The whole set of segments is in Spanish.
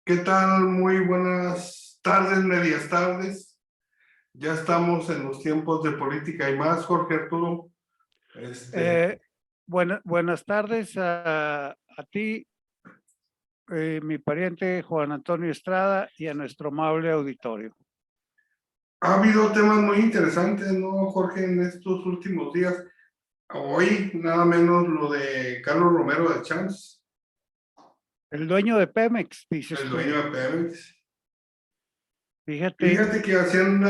¿Qué tal? Muy buenas tardes, medias tardes. Ya estamos en los tiempos de política y más, Jorge Arturo. Eh, buenas tardes a ti, mi pariente Juan Antonio Estrada, y a nuestro amable auditorio. Ha habido temas muy interesantes, ¿no, Jorge, en estos últimos días? Hoy, nada menos lo de Carlos Romero de Champs, El dueño de Pemex, dices el tú. dueño de Pemex. Fíjate, Fíjate que hacían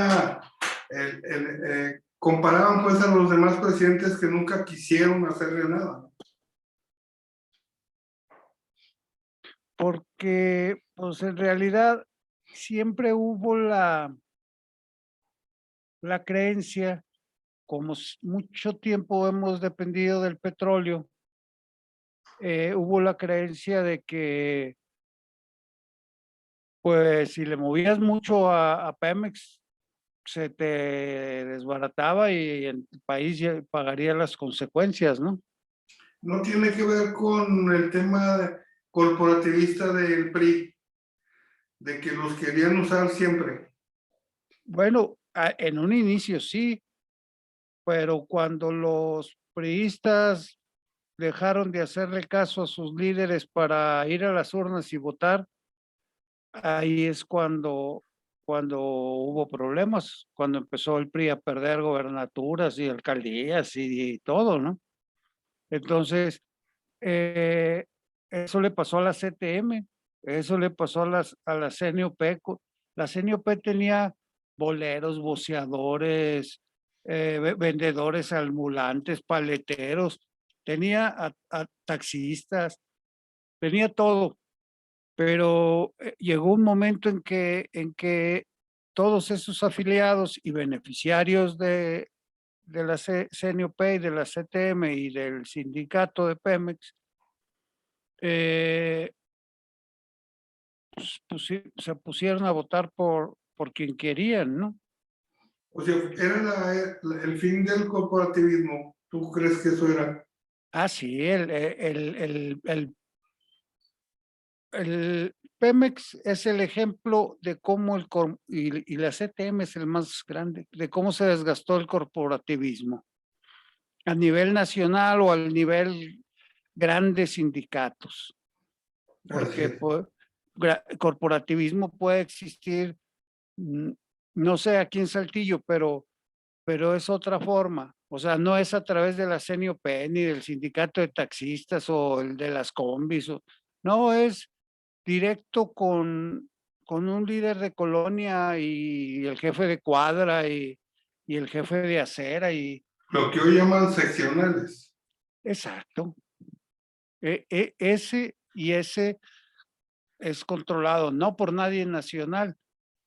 comparaban pues a los demás presidentes que nunca quisieron hacerle nada. porque pues en realidad siempre hubo la creencia, como mucho tiempo hemos dependido del petróleo, hubo la creencia de que pues si le movías mucho a Pemex, se te desbarataba y el país ya pagaría las consecuencias, ¿no? No tiene que ver con el tema corporativista del PRI, de que los querían usar siempre. Bueno, en un inicio sí, pero cuando los priistas dejaron de hacerle caso a sus líderes para ir a las urnas y votar, ahí es cuando hubo problemas, cuando empezó el PRI a perder gobernaturas y alcaldías y todo, ¿no? Entonces, Eh, eso le pasó a la CTM, eso le pasó a la CNOP. La CNOP tenía boleros, voceadores, vendedores ambulantes, paleteros, tenía a taxistas, tenía todo, pero llegó un momento en que todos esos afiliados y beneficiarios de la CNOP y de la CTM y del sindicato de Pemex, eh, se pusieron a votar por quien querían, ¿no? O sea, era el fin del corporativismo. ¿Tú crees que eso era? Ah, sí, el Pemex es el ejemplo de cómo y la CTM es el más grande, de cómo se desgastó el corporativismo a nivel nacional o al nivel grandes sindicatos, Así porque es. pues, corporativismo puede existir, mm, no sé aquí en Saltillo, pero es otra forma. O sea, no es a través de la CNOP ni del sindicato de taxistas o el de las combis. No, es directo con un líder de colonia y el jefe de cuadra y el jefe de acera. Lo que hoy llaman seccionales. Exacto. Ese es controlado no por nadie nacional,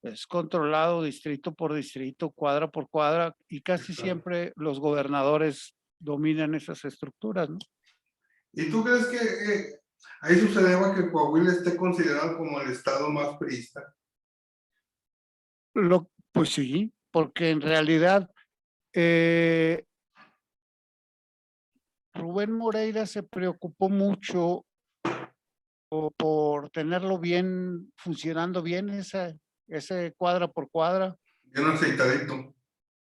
es controlado distrito por distrito, cuadra por cuadra, y casi Exacto. siempre los gobernadores dominan esas estructuras, ¿no? ¿Y tú crees que a eso se deba que Coahuila esté considerado como el estado más priista? Pues sí, porque en realidad eh, Rubén Moreira se preocupó mucho por tenerlo bien, funcionando bien ese cuadra por cuadra, Bien aceitadito.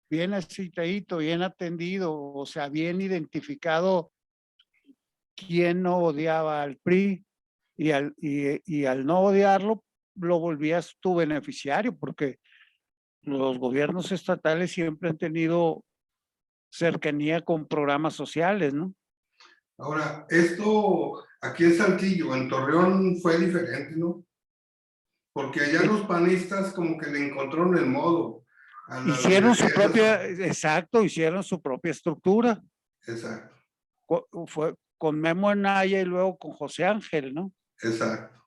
bien aceitadito, bien atendido, o sea, bien identificado quién no odiaba al PRI y al no odiarlo, lo volvías tu beneficiario, porque los gobiernos estatales siempre han tenido cercanía con programas sociales, ¿no? Ahora, esto aquí en Saltillo, en Torreón fue diferente, ¿no? Porque allá Eh, los panistas como que le encontraron el modo a las Hicieron su dirigencias. propia, exacto, hicieron su propia estructura. Exacto, Fue con Memo Anaya y luego con José Ángel, ¿no? exacto.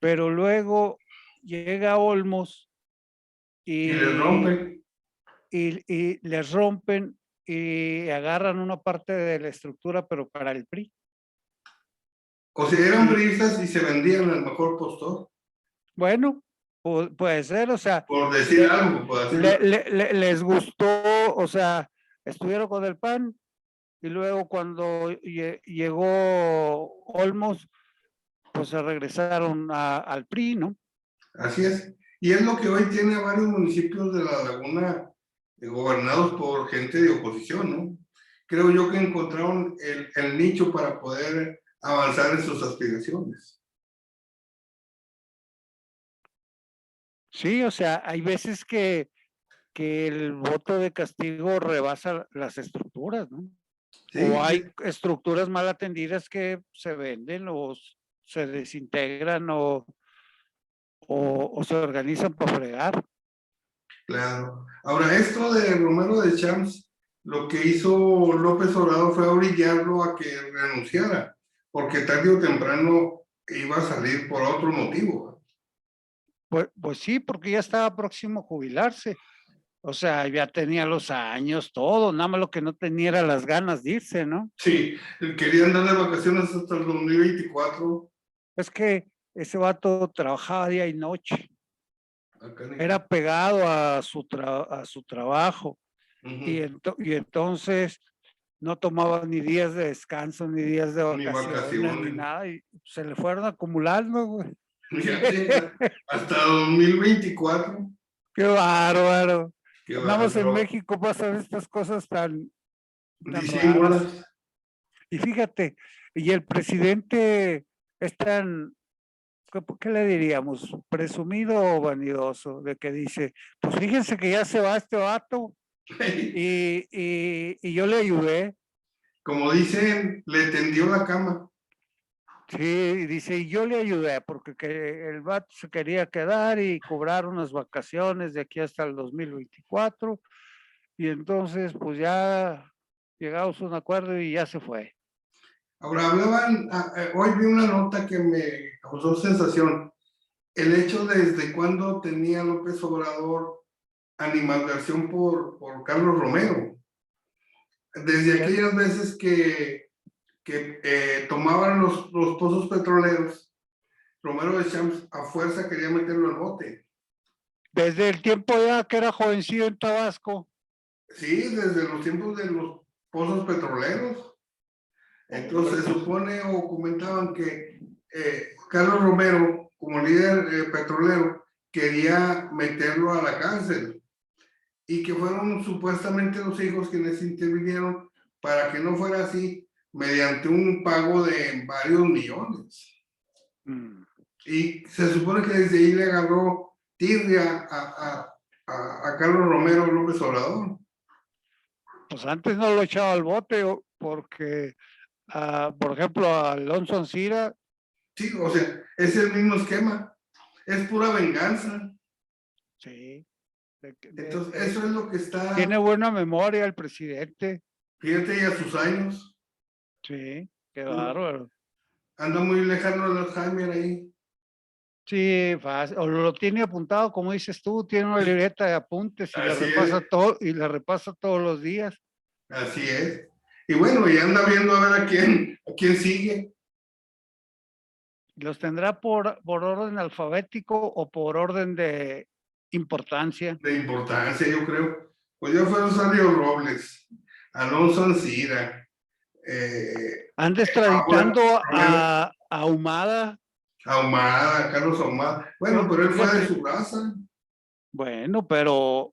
Pero luego llega Olmos Y le y, rompen. y les rompen y agarran una parte de la estructura, pero para el PRI. O sea, eran Y priistas y se vendían al mejor postor, bueno, puede ser, o sea, por decir algo, por decirlo. les gustó, o sea, estuvieron con el PAN y luego cuando llegó Olmos, pues se regresaron al PRI, ¿no? Así es. Y es lo que hoy tiene a varios municipios de la laguna gobernados por gente de oposición, ¿no? Creo yo que encontraron el nicho para poder avanzar en sus aspiraciones. Sí, o sea, hay veces que el voto de castigo rebasa las estructuras, ¿no? O Sí, hay estructuras mal atendidas que se venden o se desintegran o se organizan para fregar. claro. Ahora, esto de Romero de Champs, lo que hizo López Obrador fue orillarlo a que renunciara, porque tarde o temprano iba a salir por otro motivo. Pues sí, porque ya estaba próximo a jubilarse. O sea, ya tenía los años, todo, nada más lo que no tenía era las ganas de irse, ¿no? Sí, querían dar de vacaciones hasta el 2024. Es que ese vato trabajaba día y noche, Acá en era pegado a a su trabajo y entonces no tomaba ni días de descanso, ni días de Ni vacaciones, ni vacaciones. nada, y se le fueron acumulando, güey. Fíjate, hasta 2024. Qué bárbaro. Qué Andamos en bárbaro. México, pasan estas cosas tan raras. Disímbolas. Y fíjate, y el presidente es tan, ¿qué le diríamos? Presumido o vanidoso, de que dice, pues fíjense que ya se va este vato y yo le ayudé. Como dicen, le tendió la cama. Sí, y dice, y yo le ayudé porque el vato se quería quedar y cobrar unas vacaciones de aquí hasta el 2024 y entonces pues ya llegamos a un acuerdo y ya se fue. Ahora hablaban, hoy vi una nota que me causó sensación. El hecho desde cuando tenía López Obrador animadversión por Carlos Romero. Desde aquellas veces que tomaban los pozos petroleros, Romero de Champs a fuerza quería meterlo al bote. Desde el tiempo ya que era jovencillo en Tabasco. Sí, desde los tiempos de los pozos petroleros. Hombre, Entonces se pues supone o comentaban que Carlos Romero, como líder petrolero, quería meterlo a la cárcel y que fueron supuestamente los hijos quienes intervinieron para que no fuera así mediante un pago de varios millones. mm, Y se supone que desde ahí le agarró tirria a Carlos Romero López Obrador. pues antes no lo echaba al bote porque, por ejemplo, a Alonso Ancira, Sí, o sea, es el mismo esquema, es pura venganza. sí, Entonces, eso es lo que tiene está, buena memoria el presidente, fíjate, y a sus años, sí, qué bárbaro. anda muy lejano el Alzheimer ahí. Sí, fácil. O lo tiene apuntado, como dices tú, tiene una libreta de apuntes y Así es, la repasa todos los días. así es. Y bueno, y anda viendo a ver a quién sigue Los tendrá por orden alfabético o por orden de importancia. de importancia, yo creo. Pues ya fueron Sergio Robles, Alonso Ancira, Anda bueno, extraditando Romero a Humada. Ahumada, Carlos Ahumada. Bueno, pero él fue de Fíjate, su raza. bueno, pero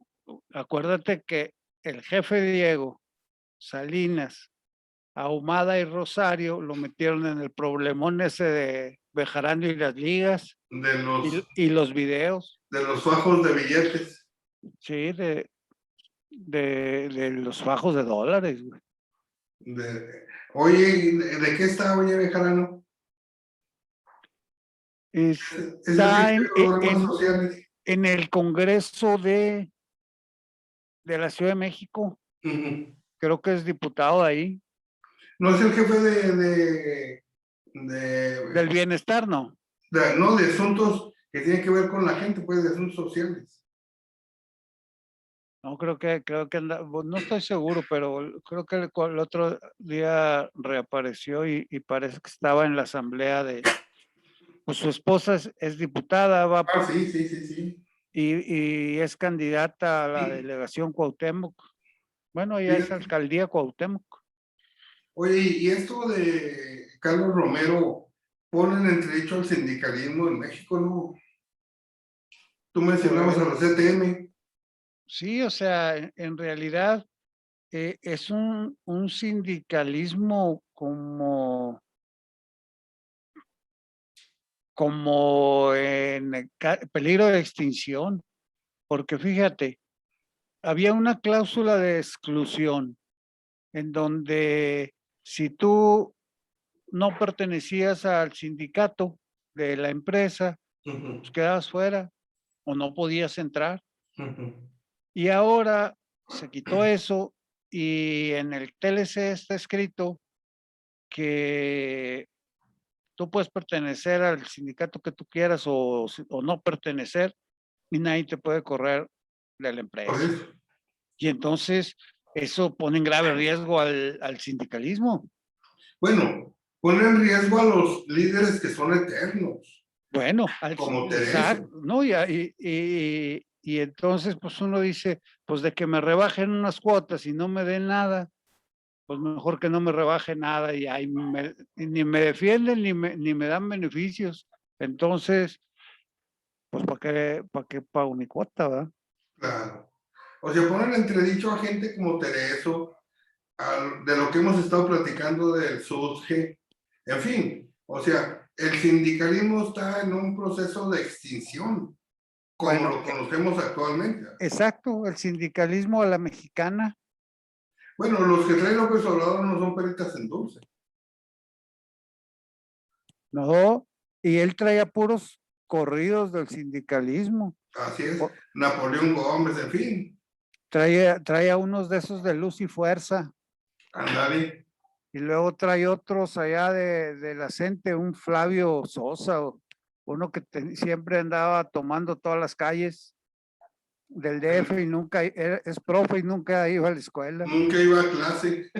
acuérdate que el jefe Diego, Salinas, Ahumada y Rosario lo metieron en el problemón ese de Bejarano y las ligas de los, y los videos, de los fajos de billetes. sí, de los bajos de dólares, güey. Oye, ¿de qué está Oye Bejarano? Es el que Está tiene programas sociales. en el Congreso de la Ciudad de México, Ujú. creo que es diputado ahí, No es el jefe del bienestar, ¿no? no, de asuntos que tienen que ver con la gente, pues de asuntos sociales. No, creo que no estoy seguro, pero creo que el otro día reapareció y parece que estaba en la asamblea pues su esposa es diputada, Ah, sí, sí, sí, sí. y es candidata a la delegación Cuauhtémoc. Bueno, ella es Fíjate. alcaldía Cuauhtémoc. Oye, y esto de Carlos Romero pone en entredicho al sindicalismo en México, ¿no? Tú mencionabas a la Pues CTM. sí, o sea, en realidad es un sindicalismo como en peligro de extinción, porque fíjate, había una cláusula de exclusión en donde si tú no pertenecías al sindicato de la empresa, Ujú, pues quedabas fuera o no podías entrar. ujú. Y ahora se quitó eso y en el TLC está escrito que tú puedes pertenecer al sindicato que tú quieras o no pertenecer y nadie te puede correr de la Por empresa. eso. Y entonces eso pone en grave riesgo al sindicalismo. Bueno, pone en riesgo a los líderes que son eternos, Bueno, como Tereso. exacto, ¿no? Y entonces pues uno dice, pues de que me rebajen unas cuotas y no me den nada, pues mejor que no me rebaje nada y ahí ni me defienden ni me dan beneficios. Entonces, pues ¿para qué pago mi cuota, verdad? Claro. O sea, ponen entredicho a gente como Tereso, de lo que hemos estado platicando del SUSGE, en fin, o sea, el sindicalismo está en un proceso de extinción, como Bueno, lo conocemos actualmente. exacto, el sindicalismo a la mexicana, Bueno, los que traen López Obrador no son peritas en dulce. ¿no? Y él traía puros corridos del sindicalismo. Así es. O- Napoleón Gómez, en fin. traía unos de esos de luz y fuerza. Andale. Y luego trae otros allá de la CENTE, un Flavio Sosa, uno que siempre andaba tomando todas las calles del DF y nunca, es profe y nunca iba a la escuela. Nunca iba a clase.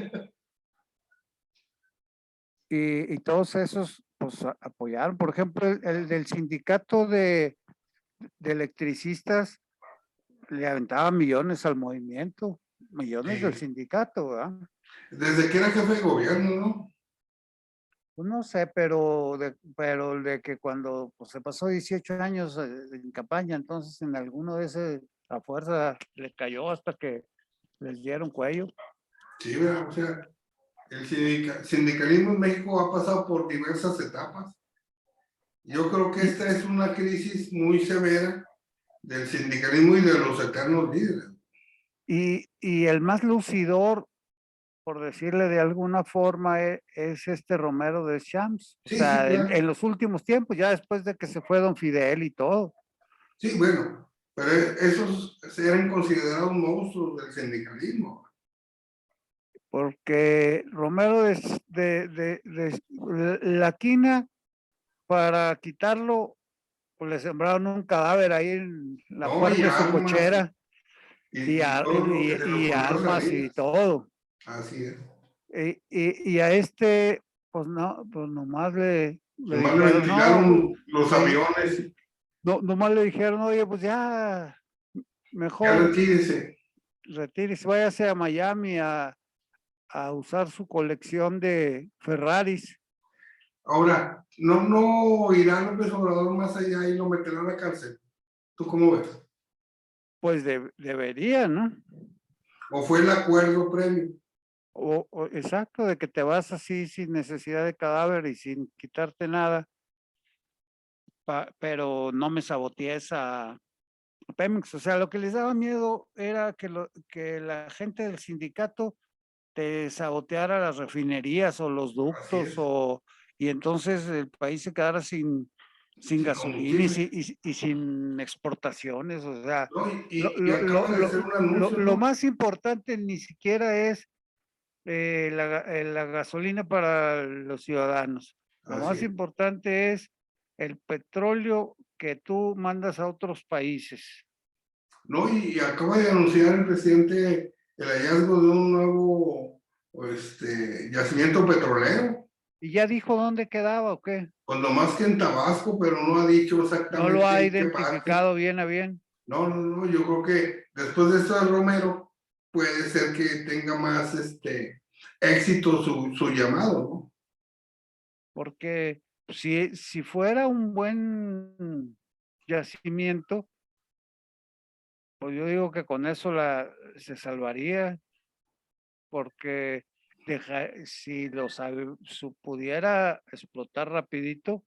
Y todos esos, pues apoyaron. Por ejemplo, el del sindicato de electricistas le aventaba millones al movimiento, millones del Sí. sindicato, ¿verdad? Desde que era jefe de gobierno, ¿no? Pues no sé, pero de que cuando pues, se pasó 18 años en campaña, entonces en alguno de ese a fuerza le cayó hasta que les dieron cuello. Sí, ¿verdad? O sea, el sindicalismo en México ha pasado por diversas etapas. Yo creo que Y, esta es una crisis muy severa del sindicalismo y de los eternos líderes. y el más lucidor, por decirle de alguna forma, es este Romero de Champs. O Sí, sí, sea, en claro. los últimos tiempos, ya después de que se fue Don Fidel y todo, Sí, bueno, pero esos eran considerados monstruos del sindicalismo. porque Romero de la quina para quitarlo pues le sembraron un cadáver ahí en la No, y parte de su armas cochera y todo lo que se le y ocurrió a armas y Salinas. todo. Así es. Y a este, pues no, pues nomás le Nomás le dijeron, no, pues, ventilaron los aviones, no, nomás le dijeron, oye, pues ya, ya mejor retírese. retírese, váyase a Miami a usar su colección de Ferraris. Ahora, no irá López Obrador más allá y lo meterá a la cárcel. ¿Tú cómo ves? Pues debería, ¿no? ¿O fue el acuerdo previo? Exacto, de que te vas así sin necesidad de cadáver y sin quitarte nada, pero no me sabotees a Pemex. O sea, lo que les daba miedo era que la gente del sindicato te saboteara las refinerías o los Así ductos es. y entonces el país se quedara sin Sin gasolina y, combustible. y sin exportaciones. O sea, ¿No? lo, Y lo, lo, acaba de hacer lo, un lo, anuncio, lo ¿no? más importante ni siquiera es la gasolina para los ciudadanos. Lo Así más es. importante es el petróleo que tú mandas a otros países. ¿No? Y acaba de anunciar el presidente el hallazgo de un nuevo yacimiento petrolero, ¿Y ya dijo dónde quedaba o qué? pues no más que en Tabasco, pero no ha dicho No lo ha exactamente en qué parte. identificado bien a bien. No, no, no, yo creo que después de esto de Romero puede ser que tenga más éxito su llamado, ¿no? Porque si fuera un buen yacimiento, Pues yo digo que con eso se salvaría, porque si pudiera explotar rapidito,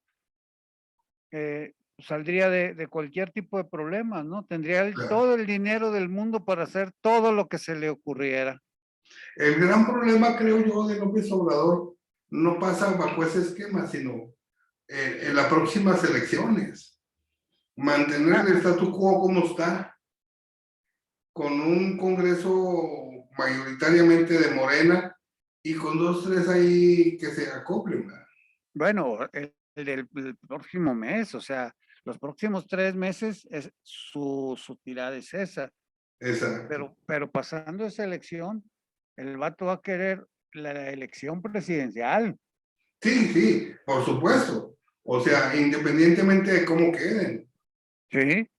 saldría de cualquier tipo de problema, ¿no? Tendría Claro. todo el dinero del mundo para hacer todo lo que se le ocurriera. El gran problema, creo yo, de López Obrador no pasa bajo ese esquema, sino en las próximas elecciones. Mantener Ah, el statu quo como está, con un Congreso mayoritariamente de Morena y con dos, tres ahí que se acoplen. ¿Verdad? bueno, el próximo mes, o sea, los próximos 3 meses, su tirada es esa. Exacto. Pero pasando esa elección, el vato va a querer la elección presidencial. Sí, sí, por supuesto. O sea, independientemente de cómo queden. Sí. Porque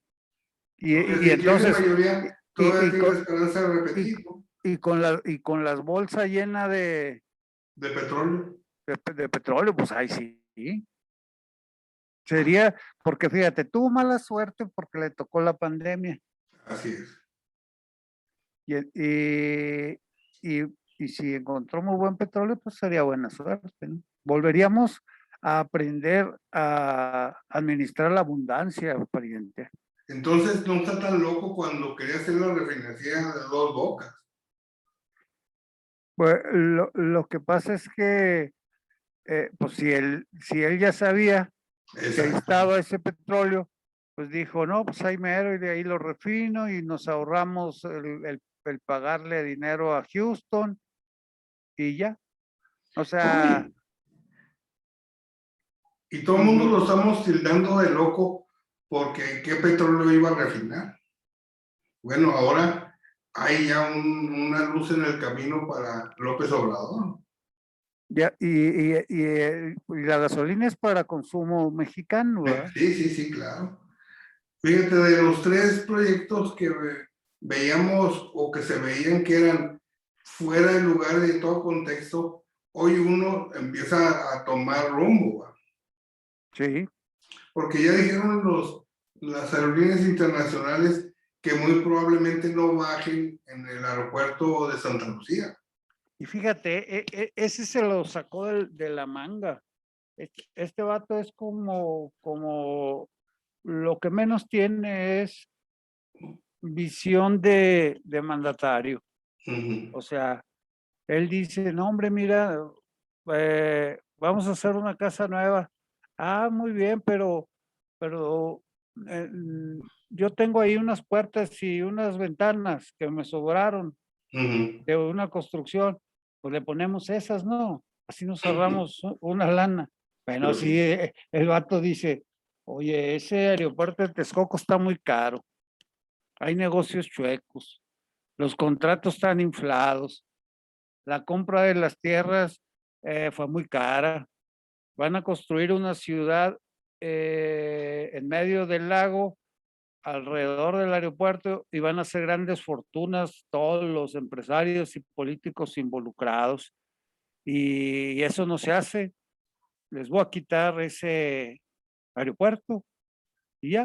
Y si tiene entonces, mayoría, y, todavía y tiene con, esperanza de y, repetir, ¿no? con las bolsas llenas De petróleo. de petróleo, pues ahí sí. Sería, porque fíjate, tuvo mala suerte porque le tocó la pandemia. Así es. Y, y, y si encontró muy buen petróleo, pues sería buena suerte, ¿no? Volveríamos a aprender a administrar la abundancia, pariente. Entonces no está tan loco cuando quería hacer la refinería de Dos Bocas. Pues lo que pasa es que, pues si él ya sabía que ahí Exacto. estaba ese petróleo, pues dijo, no, pues ahí mero y de ahí lo refino y nos ahorramos el pagarle dinero a Houston y ya. O sea, Uy, y todo el mundo ujú. lo estamos tildando de loco porque qué petróleo iba a refinar. Bueno, ahora hay ya una luz en el camino para López Obrador. Ya, y la gasolina es para consumo mexicano, ¿verdad? Sí, sí, sí, claro. Fíjate, de los tres proyectos que veíamos o que se veían que eran fuera de lugar de todo contexto, hoy uno empieza a tomar rumbo, ¿va? Sí. Porque ya dijeron las aerolíneas internacionales que muy probablemente no bajen en el aeropuerto de Santa Lucía. Y fíjate, ese se lo sacó de la manga. Este vato es como lo que menos tiene es visión de mandatario. Ujú, O sea, él dice, no, hombre, mira, vamos a hacer una casa nueva. Ah, muy bien, pero yo tengo ahí unas puertas y unas ventanas que me sobraron ujú. de una construcción. Pues le ponemos esas, ¿no? Así nos ahorramos una lana. Bueno, Pues sí, sí. el vato dice, oye, ese aeropuerto de Texcoco está muy caro. Hay negocios chuecos. Los contratos están inflados. La compra de las tierras fue muy cara. Van a construir una ciudad en medio del lago, alrededor del aeropuerto, y van a hacer grandes fortunas todos los empresarios y políticos involucrados. Y eso no se hace. Les voy a quitar ese aeropuerto y ya.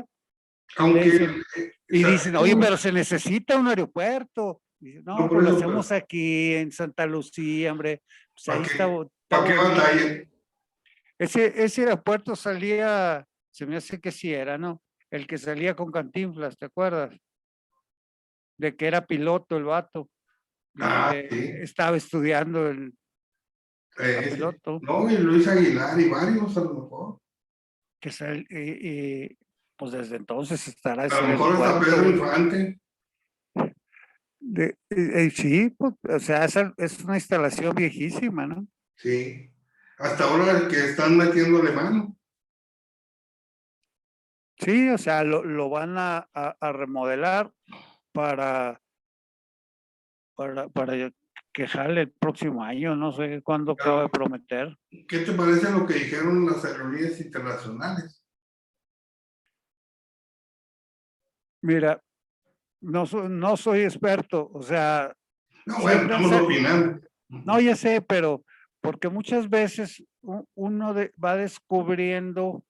Y le Aunque dicen, y dicen, oye, pero sabemos, se necesita un aeropuerto. Dice, no no, por pues lo eso, pero hacemos aquí en Santa Lucía, hombre. Pues ahí está para qué bonito. batallen? Ese aeropuerto salía, se me hace que sí era, ¿no? El que salía con Cantinflas, ¿te acuerdas? De que era piloto el vato. Ah, sí. Estaba estudiando a piloto. No, y Luis Aguilar y varios a lo mejor. Que pues desde entonces estará A ese lo mejor hasta aeropuerto, Pedro güey. Infante. Sí, pues, o sea, es una instalación viejísima, ¿no? Sí. Hasta ahora que están metiéndole mano. Sí, o sea, lo van a remodelar para, para que jale el próximo año, no sé cuándo acaba de Claro. prometer. ¿Qué te parece lo que dijeron las aerolíneas internacionales? Mira, no soy experto, o sea, No, bueno, siempre estamos opinando. no, ya sé, pero porque muchas veces uno va descubriendo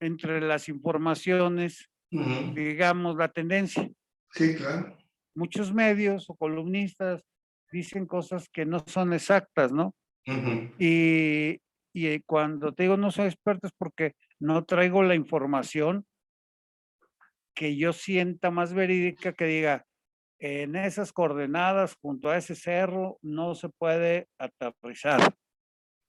entre las informaciones, Ujú. digamos, la tendencia. Sí, claro. Muchos medios o columnistas dicen cosas que no son exactas, ¿no? Ujú. Y cuando te digo no soy experto es porque no traigo la información que yo sienta más verídica, que diga, en esas coordenadas junto a ese cerro no se puede aterrizar.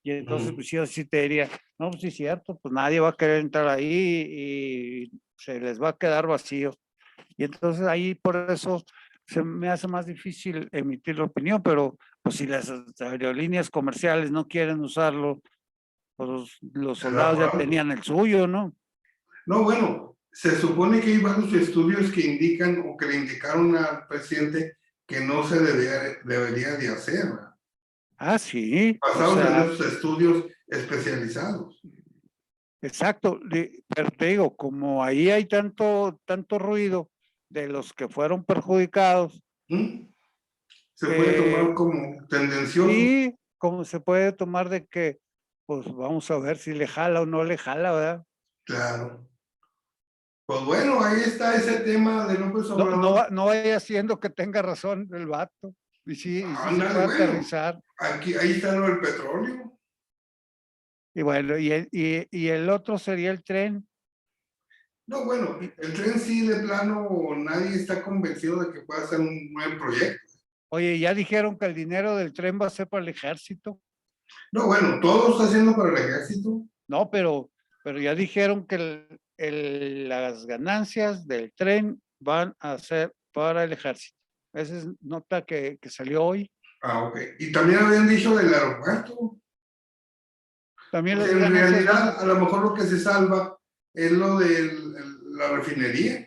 Y entonces, Ujú. pues yo sí te diría, no, pues sí es cierto, pues nadie va a querer entrar ahí y se les va a quedar vacío. Y entonces ahí por eso se me hace más difícil emitir la opinión, pero pues si las aerolíneas comerciales no quieren usarlo, pues los Será soldados por ya algo. tenían el suyo, ¿no? No, bueno, se supone que hay varios estudios que indican o que le indicaron al presidente que no se debería de hacer, ¿verdad? Ah, sí, o Basados en sea, esos estudios especializados. exacto, pero te digo, como ahí hay tanto ruido de los que fueron perjudicados, ¿Mm? Se puede eh, tomar como tendencioso. sí, como se puede tomar de que, pues vamos a ver si le jala o no le jala, ¿verdad? Claro. Pues bueno, ahí está ese tema de López No, Obrador. no vaya siendo que tenga razón el vato, y sí se Ándale, puede bueno, aterrizar. aquí, ahí está lo del petróleo. Y bueno, y el otro sería el tren. No, bueno, Y, el tren sí, de plano, nadie está convencido de que pueda ser un buen proyecto. oye, ya dijeron que el dinero del tren va a ser para el ejército. No, bueno, todo está haciendo para el ejército. No, pero ya dijeron que las ganancias del tren van a ser para el ejército. Esa es nota que salió hoy. Ah, ok. Y también habían dicho del aeropuerto. También O las sea, en ganancias van a realidad, a ser, lo mejor lo que se salva es lo de la refinería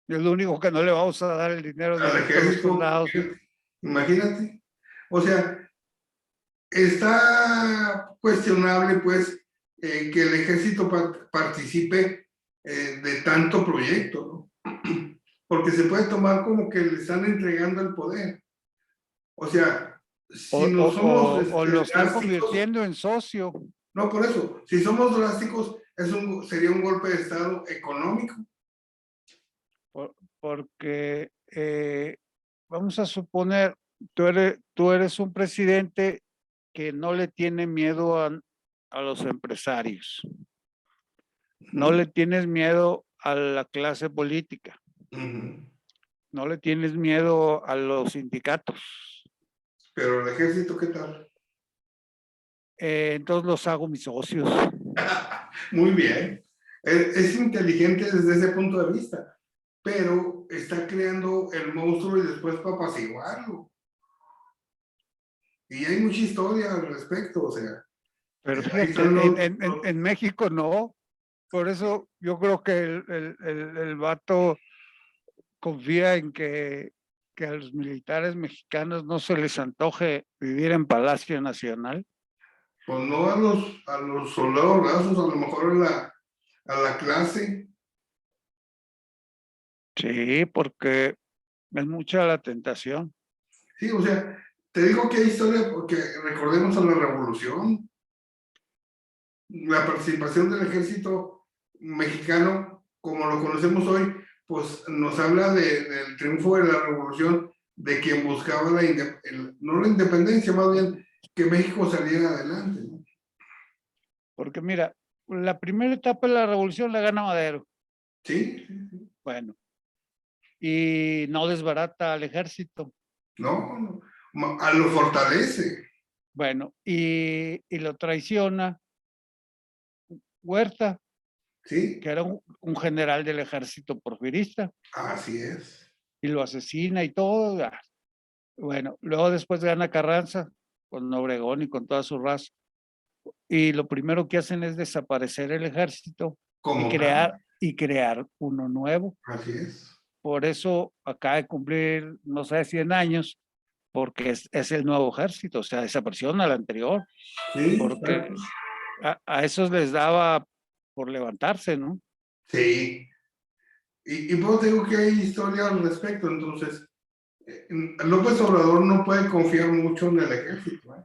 es lo único que no le vamos a dar el dinero al directo a los ejército. soldados. Imagínate. O sea, está cuestionable, pues, que el ejército participe de tanto proyecto, ¿no? Porque se puede tomar como que le están entregando el poder. O sea, O, si no somos o lo están drásticos, convirtiendo en socio, no por eso, si somos drásticos, sería un golpe de Estado económico. porque vamos a suponer, tú eres un presidente que no le tiene miedo a los empresarios, no Ujú, le tienes miedo a la clase política, ujú. no le tienes miedo a los sindicatos. Pero el ejército, ¿qué tal? Entonces los hago mis socios. Muy bien. Es inteligente desde ese punto de vista, pero está creando el monstruo y después para apaciguarlo. Y hay mucha historia al respecto, o sea, Pero ahí están fíjate, en México no. Por eso yo creo que el vato confía en que a los militares mexicanos no se les antoje vivir en Palacio Nacional. pues no a los soldados rasos, a lo mejor a la clase. Sí, porque es mucha la tentación. Sí, o sea, te digo que hay historia porque recordemos a la revolución, la participación del ejército mexicano, como lo conocemos hoy, pues nos habla del triunfo de la revolución, de quien buscaba no la independencia, más bien que México saliera adelante, ¿no? Porque mira, la primera etapa de la revolución la gana Madero. Sí, sí, sí. Bueno, y no desbarata al ejército. No, no, a lo fortalece, Bueno, y lo traiciona Huerta, ¿sí? que era un general del ejército porfirista, Así es. y lo asesina y todo. Bueno, luego después gana Carranza con Obregón y con toda su raza. Y lo primero que hacen es desaparecer el ejército y Como tal, crear uno nuevo. así es. Por eso acaba de cumplir, no sé, 100 años, porque es el nuevo ejército, o sea, desapareció al anterior, Sí, porque exacto. a esos les daba por levantarse, ¿no? Sí. Y pues digo que hay historia al respecto, entonces López Obrador no puede confiar mucho en el ejército, ¿eh?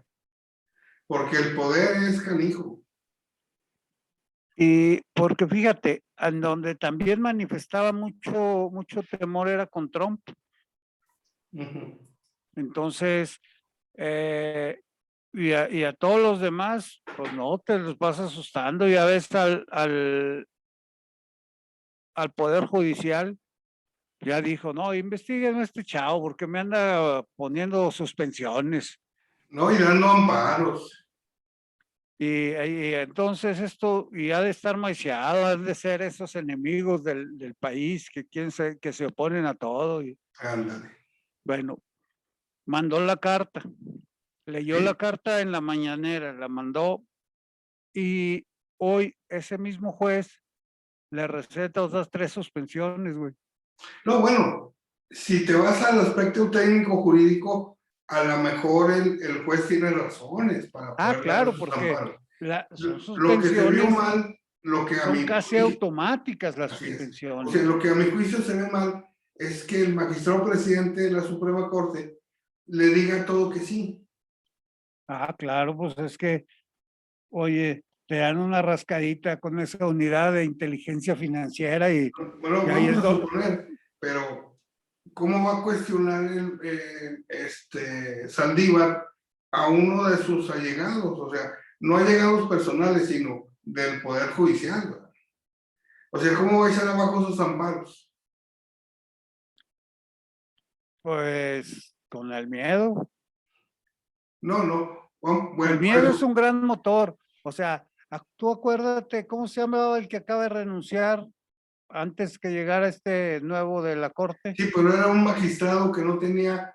Porque el poder es canijo. Y porque fíjate, en donde también manifestaba mucho temor era con Trump. Ujú. Entonces, eh, y a todos los demás, pues no, te los vas asustando. Ya ves al Poder Judicial, ya dijo, no, investiguen a este chavo porque me anda poniendo suspensiones. No, y dando amparos. Y entonces esto, y ha de estar maiciado, ha de ser esos enemigos del país que se oponen a todo. Y Ándale. bueno, mandó la carta, leyó la Sí. carta en la mañanera, la mandó y hoy ese mismo juez le receta otras 3 suspensiones, güey. No, bueno, si te vas al aspecto técnico jurídico, a lo mejor el juez tiene razones para Ah, poder dar claro, esos porque amparos. son Lo que se vio suspensiones, mal, lo que a son mi casi juicio, automáticas las así es. O sea, suspensiones. lo que a mi juicio se ve mal es que el magistrado presidente de la Suprema Corte le diga todo que sí. Ah, claro, pues es que, oye, te dan una rascadita con esa unidad de inteligencia financiera Bueno, y ahí vamos es a donde, suponer, pero ¿cómo va a cuestionar Saldívar a uno de sus allegados? O sea, no allegados personales, sino del Poder Judicial, ¿verdad? O sea, ¿cómo va a echar abajo sus amparos? pues, con el miedo. No, no. El Bueno, por miedo es eso. un gran motor. O sea, tú acuérdate, ¿cómo se llamaba el que acaba de renunciar antes que llegara este nuevo de la corte? Sí, pero era un magistrado que no tenía,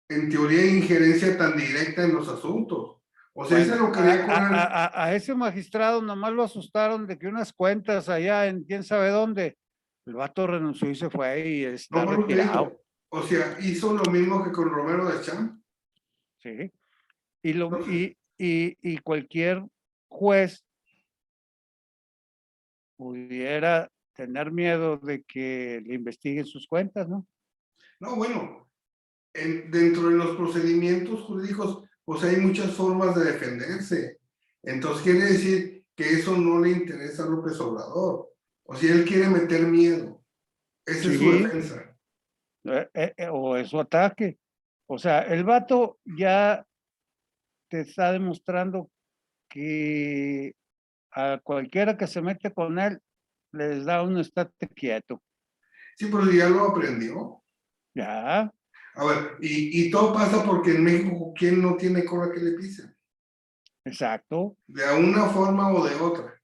en teoría, injerencia tan directa en los asuntos. O sea, ese Bueno, lo quería correr. a ese magistrado nomás lo asustaron de que unas cuentas allá en quién sabe dónde, el vato renunció y se fue y No está por lo que retirado, digo. O sea, hizo lo mismo que con Romero de Champ. ¿sí? Y, lo, Entonces, y cualquier juez pudiera tener miedo de que le investiguen sus cuentas, ¿no? no, bueno, dentro de los procedimientos jurídicos, pues hay muchas formas de defenderse. Entonces quiere decir que eso no le interesa a López Obrador. O sea, él quiere meter miedo. Esa es su Sí, defensa. o es su ataque. O sea, el vato ya te está demostrando que a cualquiera que se mete con él les da un estate quieto. Sí, pero ya lo aprendió. Ya, A ver, y todo pasa porque en México, ¿quién no tiene cola que le pisen? exacto, De una forma o de otra.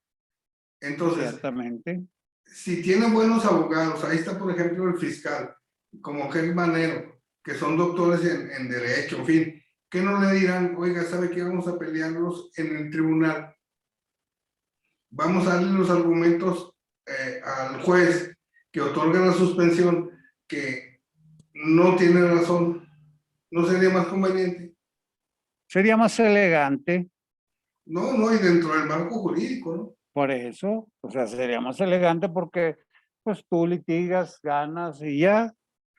Entonces, ciertamente. si tienen buenos abogados, ahí está, por ejemplo, el fiscal, como Ger Manero, que son doctores en derecho, en fin, que no le dirán, oiga, ¿sabe qué? Vamos a pelearlos en el tribunal. Vamos a darle los argumentos al juez que otorga la suspensión, que no tiene razón. ¿No sería más conveniente? Sería más elegante, No, no, y dentro del marco jurídico, ¿no? por eso, o sea, sería más elegante porque pues tú litigas, ganas y ya.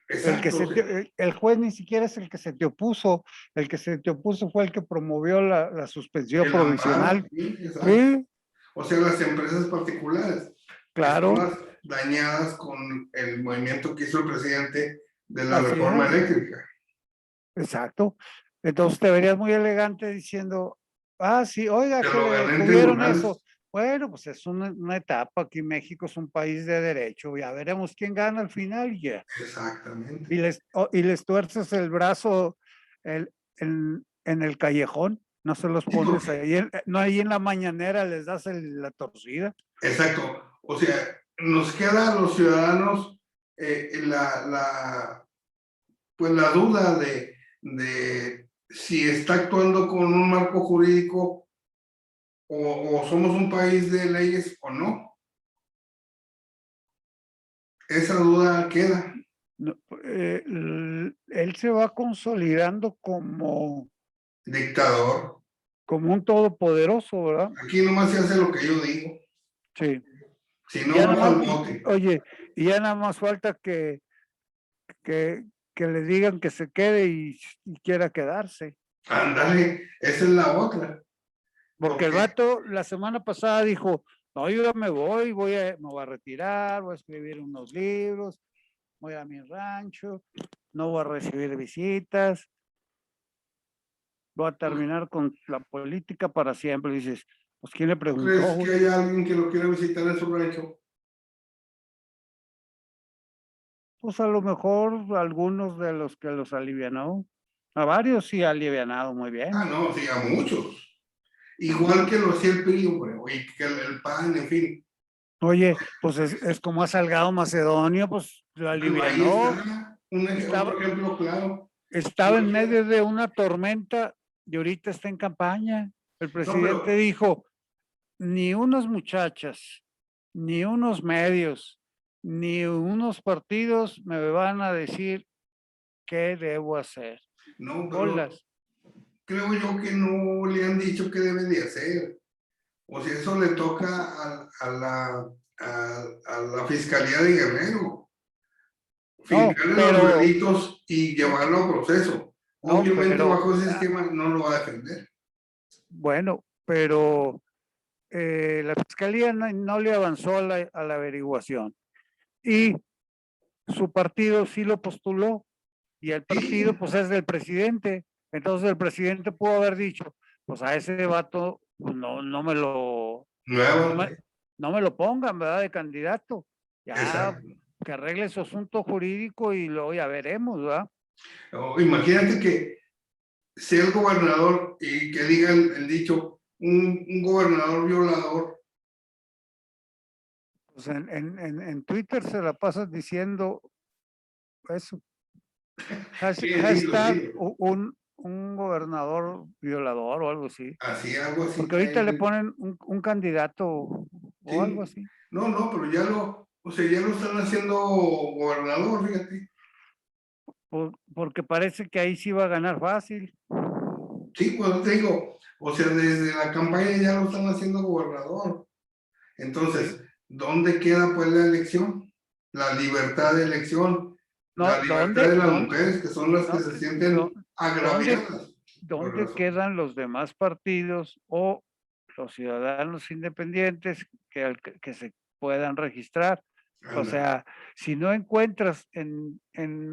Exacto, sí. El juez ni siquiera es el que se te opuso, el que se te opuso fue el que promovió la suspensión El amparo, provisional. sí, exacto. Sí, O sea, las empresas particulares, que son claro, las dañadas con el movimiento que hizo el presidente de la así reforma es, eléctrica. exacto. Entonces te verías muy elegante diciendo, ah, sí, oiga, Se que lo le gané en detuvieron eso. tribunales. Bueno, pues es una etapa, aquí México es un país de derecho, ya veremos quién gana al final y ya. Exactamente. Y les tuerces el brazo el, en el callejón, no se los Sí, pones porque, ahí, no ahí en la mañanera les das la torcida. exacto. O sea, nos queda a los ciudadanos pues la duda de si está actuando con un marco jurídico o somos un país de leyes o no. Esa duda queda. No, él se va consolidando Dictador. como un todopoderoso, ¿verdad? Aquí nomás se hace lo que yo digo. Sí. Si Y no, ya nada bajo más, el bote. oye, y ya nada más falta que, que le digan que se quede y quiera quedarse. Ándale, esa es la otra. Porque el Porque, vato la semana pasada dijo, No, yo me voy, me voy a retirar, voy a escribir unos libros, voy a mi rancho, no voy a recibir visitas, voy a terminar con la política para siempre. Dices, pues ¿quién le ¿No preguntó, crees que güey? hay alguien que lo quiera visitar en su rancho? Pues a lo mejor algunos de los que los alivianó, a varios sí alivianado muy Ah, bien. no, sí, a muchos. Igual que lo hacía el PRI, hombre, y que el PAN, en fin. Oye, pues es como ha Salgado Macedonio, pues lo Bueno, ahí alivianó, está estaba, otro ejemplo claro. estaba en medio de una tormenta y ahorita está en campaña. El No, presidente pero dijo, ni unas muchachas, ni unos medios, ni unos partidos me van a decir qué debo hacer. no, pero Bolas. creo yo que no le han dicho qué debe de hacer. O sea, eso le toca a la Fiscalía de Guerrero, No, fincarle los pero, delitos y llevarlo a proceso. no, Obviamente pero, bajo ese esquema no lo va a defender. bueno, pero la fiscalía no le avanzó a la averiguación y su partido sí lo postuló y el partido Sí, pues es del presidente. Entonces el presidente pudo haber dicho, pues a ese vato pues, no nueva, me, no me lo pongan, ¿verdad? De candidato. Ya exacto. que arregle su asunto jurídico y luego ya veremos, ¿verdad? Imagínate que sea el gobernador y que diga el dicho, un gobernador violador. Pues en Twitter se la pasas diciendo eso. Sí, sí, lo Hashtag digo. un gobernador violador o algo así. Así, algo así Porque ahorita le trae. ponen un candidato o algo Sí, así. no, no, pero o sea, ya lo están haciendo gobernador, fíjate. Porque parece que ahí sí va a ganar fácil. Sí, pues te digo, o sea, desde la campaña ya lo están haciendo gobernador. Sí. Entonces, ¿dónde queda pues la elección? La libertad de elección, No, la libertad de las dónde, mujeres que son las que no, se no, sienten dónde, agraviadas por el dónde asunto. quedan los demás partidos o los ciudadanos independientes que se puedan registrar? O Ándale. sea, si no encuentras en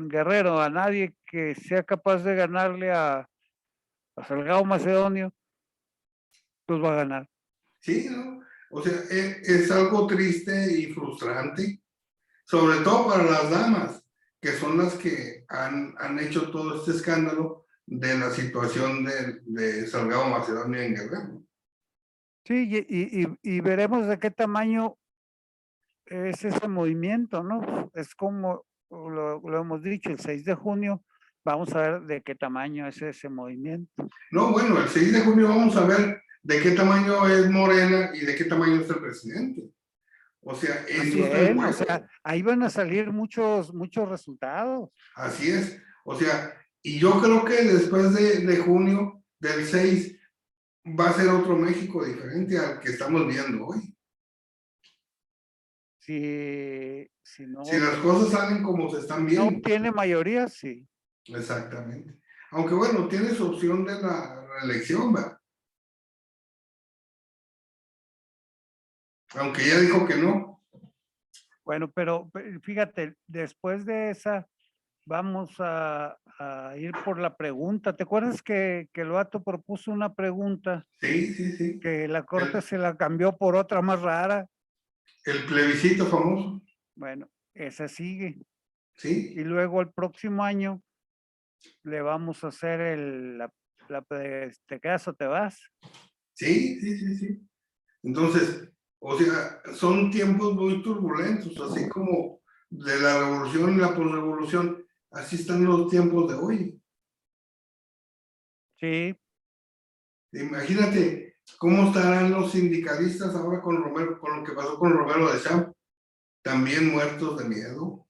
Guerrero a nadie que sea capaz de ganarle a Salgado Macedonio, pues va a ganar. Sí, ¿no? O sea, es algo triste y frustrante, sobre todo para las damas, que son las que han hecho todo este escándalo de la situación de Salgado Macedonio en Guerrero. Sí, y veremos de qué tamaño es ese movimiento, ¿no? Es como lo hemos dicho, el 6 de junio, vamos a ver de qué tamaño es ese movimiento. No, bueno, el 6 de junio vamos a ver de qué tamaño es Morena y de qué tamaño es el presidente. O sea, eso está en También, o sea, juego. ahí van a salir muchos resultados. Así es. O sea, y yo creo que después de junio, del 6, va a ser otro México diferente al que estamos viendo hoy. Si Si las cosas salen como se están no viendo. obtiene mayoría, sí. Exactamente. Aunque bueno, tiene su opción de la reelección, ¿verdad? Aunque ya dijo que no. Bueno, pero fíjate, después de esa, vamos a ir por la pregunta. ¿Te acuerdas que el vato propuso una pregunta Sí, sí, sí. que la corte El, se la cambió por otra más rara? el plebiscito famoso. Bueno, esa sigue. Y Sí, luego el próximo año le vamos a hacer ¿te quedas o te vas? sí, sí, sí, sí. Entonces, o sea, son tiempos muy turbulentos, así como de la revolución y la posrevolución, así están los tiempos de hoy. Sí, Imagínate cómo estarán los sindicalistas ahora con Romero, con lo que pasó con Romero de Champ, también muertos de miedo.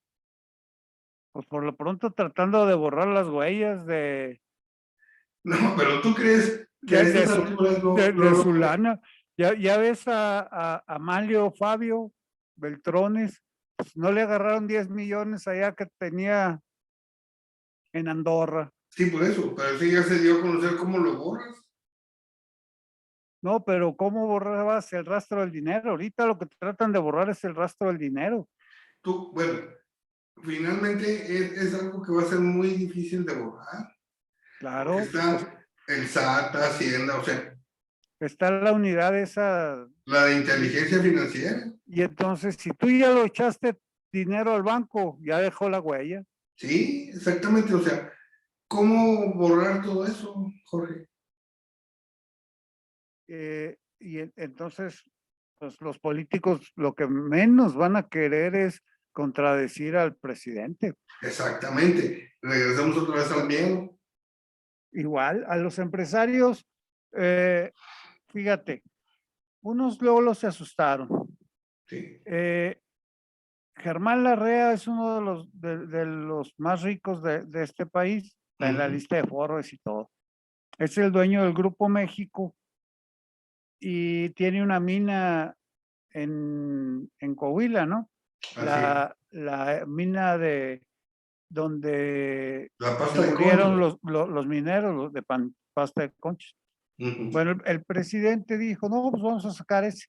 pues por lo pronto tratando de borrar las huellas No, pero tú crees que a de, de estas su, alturas lo de su logre. lana. Ya ves a Manlio Fabio Beltrones, pues no le agarraron 10 millones allá que tenía en Andorra. Sí, por eso, pero sí ya se dio a conocer cómo lo borras. No, pero ¿cómo borrabas el rastro del dinero? Ahorita lo que tratan de borrar es el rastro del dinero. Bueno, finalmente es algo que va a ser muy difícil de borrar. Porque Claro, pues está el SAT, Hacienda, o sea, está la unidad esa. la de inteligencia financiera. Y entonces, si tú ya lo echaste dinero al banco, ya dejó la huella. Sí, exactamente. O sea, ¿cómo borrar todo eso, Jorge? Entonces, pues los políticos lo que menos van a querer es contradecir al presidente. Exactamente. Regresamos otra vez al miedo. Igual, a los empresarios, fíjate, unos luego se asustaron. Sí. Germán Larrea es uno de los más ricos de este país, está en la lista de Forbes y todo. Es el dueño del Grupo México y tiene una mina en Coahuila, ¿no? Así es. La mina de donde La se pasta de murieron conchos. los mineros de pasta de conchas. Ujú. Bueno, el presidente dijo, no, pues vamos a sacar ese.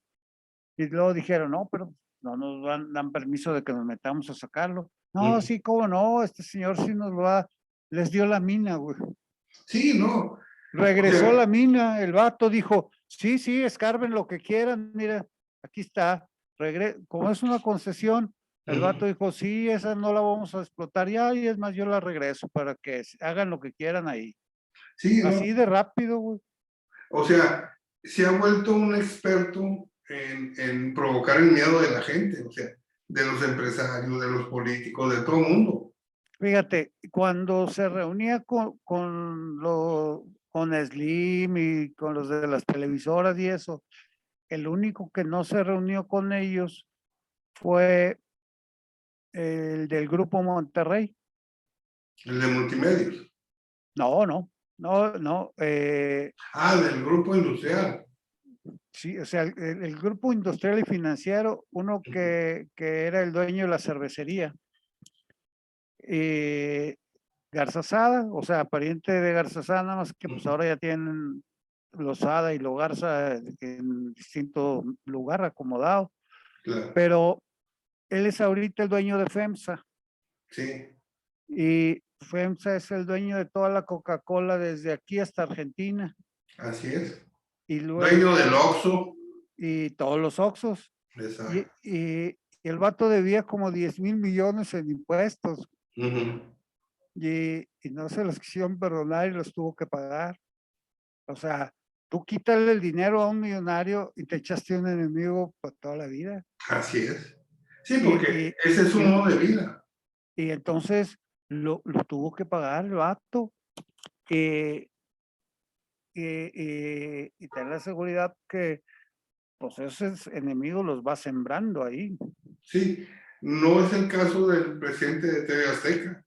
Y luego dijeron, no, pero no nos dan permiso de que nos metamos a sacarlo. No, Ujú. sí, cómo no, este señor sí nos va, les dio la mina, güey. Sí, no. O Regresó la sea, mina, el vato dijo, sí, sí, escarben lo que quieran, mira, aquí está. Como es una concesión, el vato ujú. dijo, sí, esa no la vamos a explotar ya, y es más, yo la regreso para que hagan lo que quieran ahí. Sí, no. Así de rápido, güey. O sea, se ha vuelto un experto en provocar el miedo de la gente, o sea, de los empresarios, de los políticos, de todo el mundo. Fíjate, cuando se reunía con Slim y con los de las televisoras y eso, el único que no se reunió con ellos fue el del Grupo Monterrey. El de multimedios. No, no, no, no. Del grupo industrial. Sí, o sea, el Grupo Industrial y Financiero, uno que era el dueño de la cervecería, Garza Sada, o sea, pariente de Garza Sada, nada más que pues ahora ya tienen los Sada y los Garza en distinto lugar acomodado, Claro. pero él es ahorita el dueño de FEMSA Sí, y FEMSA es el dueño de toda la Coca-Cola desde aquí hasta Argentina así es. y Dueño luego del Oxxo. y todos los Oxxos y, Exacto. y, y el vato debía como 10,000 millones en impuestos Ujú. y no se los quisieron perdonar y los tuvo que pagar. O sea, tú quítale el dinero a un millonario y te echaste un enemigo por toda la vida. Así es. Sí, Y, porque y, ese es su y, modo de vida. y entonces lo tuvo que pagar el vato. Y ten la seguridad que pues esos enemigos los va sembrando ahí. Sí, no es el caso del presidente de TV Azteca,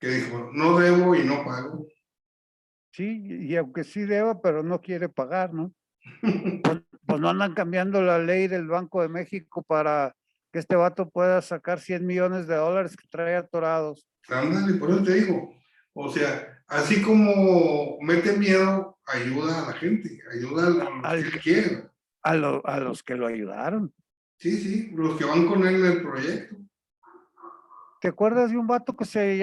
que dijo, no debo y no pago. Sí, y aunque sí deba, pero no quiere pagar, ¿no? Pues no andan cambiando la ley del Banco de México para que este vato pueda sacar 100 millones de dólares que trae atorados. Ándale, por eso te digo. O sea, así como mete miedo, ayuda a la gente, ayuda a los que Al, él quiere. a los que lo ayudaron. Sí, sí, los que van con él en el proyecto. ¿Te acuerdas de un vato que se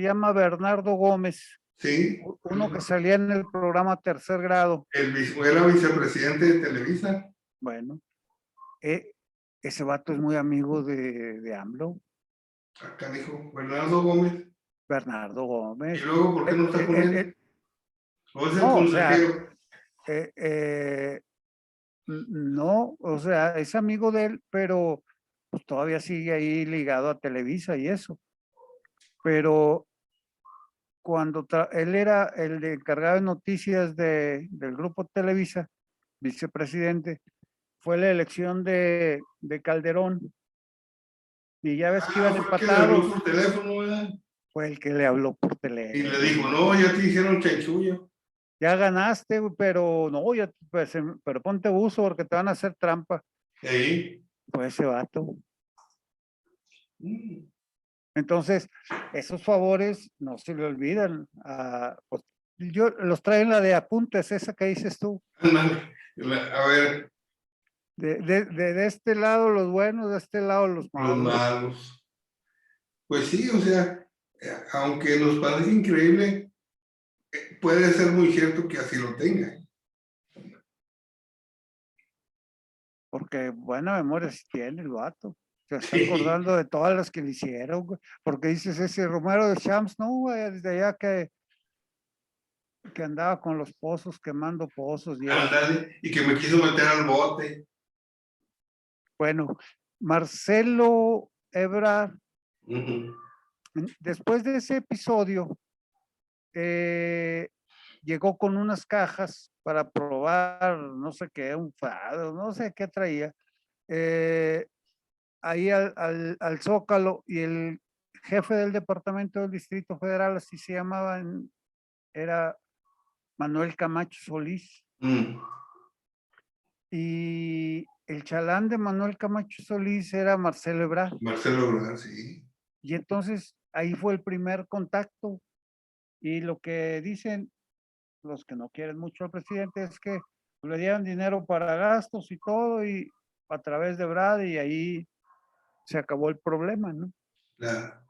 llama Bernardo Gómez? Sí, Uno que salía en el programa Tercer Grado. era vicepresidente de Televisa. Bueno, eh, ese vato es muy amigo de AMLO, Acá dijo Bernardo Gómez. Bernardo Y Gómez. luego, ¿por qué no está con él? ¿O es el No, o sea, consejero? eh, eh, no, o sea, es amigo de él, pero pues, todavía sigue ahí ligado a Televisa y eso. Pero cuando él era el encargado de noticias del grupo Televisa, vicepresidente, fue la elección de Calderón y ya ves que iban Fue el que le habló empatados, por teléfono, ¿verdad? fue el que le habló por Y le dijo, teléfono. no, ya te dijeron chanchullo. Ya ganaste, güey, pero no, ya, pues, pero ponte buzo porque te van a hacer trampa. Ahí. Pues ese vato. Mm. Entonces, esos favores no se le olvidan. Pues, yo los traigo en la de apuntes, esa que dices tú. Ándale, a ver, De este lado los buenos, de este lado los los malos. malos. Pues sí, o sea, aunque nos parece increíble, puede ser muy cierto que así lo tenga. Porque buena memoria sí tiene el vato. Se está Sí. acordando de todas las que le hicieron, güey. Porque dices ese Romero de Champs, no, güey, desde allá que andaba con los pozos, quemando pozos y eso. Ándale, y que me quiso meter al bote. Bueno, Marcelo Ebrard, Ujú. después de ese episodio, llegó con unas cajas para probar, no sé qué, un fado, no sé qué traía, ahí al Zócalo, y el jefe del departamento del Distrito Federal, así se llamaba, era Manuel Camacho Solís, Mm, y el chalán de Manuel Camacho Solís era Marcelo Ebrard, Marcelo Ebrard, sí. y entonces ahí fue el primer contacto, y lo que dicen los que no quieren mucho al presidente es que le dieron dinero para gastos y todo, y a través de Brad, y ahí se acabó el problema, ¿no? La,